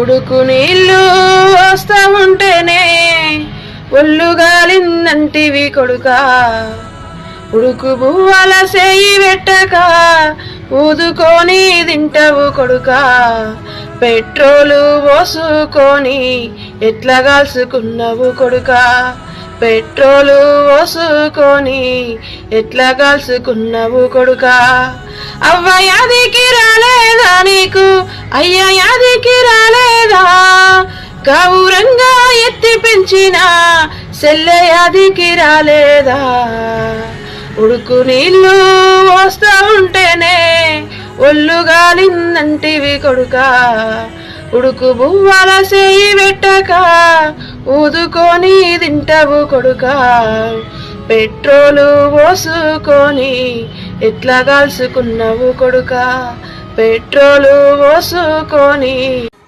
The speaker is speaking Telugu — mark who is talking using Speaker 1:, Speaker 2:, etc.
Speaker 1: ఉడుకు నీళ్ళు వస్తా ఉంటేనే ఒళ్ళు గాలిందంటివి కొడుకా, ఉడుకు బువ్వల సేయి పెట్టక ఊదుకొని తింటవు కొడుకా, పెట్రోలు పోసుకొని ఎట్లా కాల్చుకున్నావు కొడుకా, పెట్రోలు పోసుకొని ఎట్లా కాల్చుకున్నావు కొడుకా. అవ్వ యాదికి రాలేదా నీకు, అయ్య యాదికి రాలేదా, గౌరంగా ఎత్తి పెంచిన సెల్లె యాదికి రాలేదా. ఉడుకు నీళ్ళు వస్తా ఉంటేనే ఒళ్ళు గాలిందంటివి కొడుకా, ఉడుకు బువ్వల సేయి పెట్టక ఊదుకొని తింటవు కొడుకా, పెట్రోలు పోసుకొని ఎట్లా కాల్చుకున్నావు కొడుకా, పెట్రోలు పోసుకొని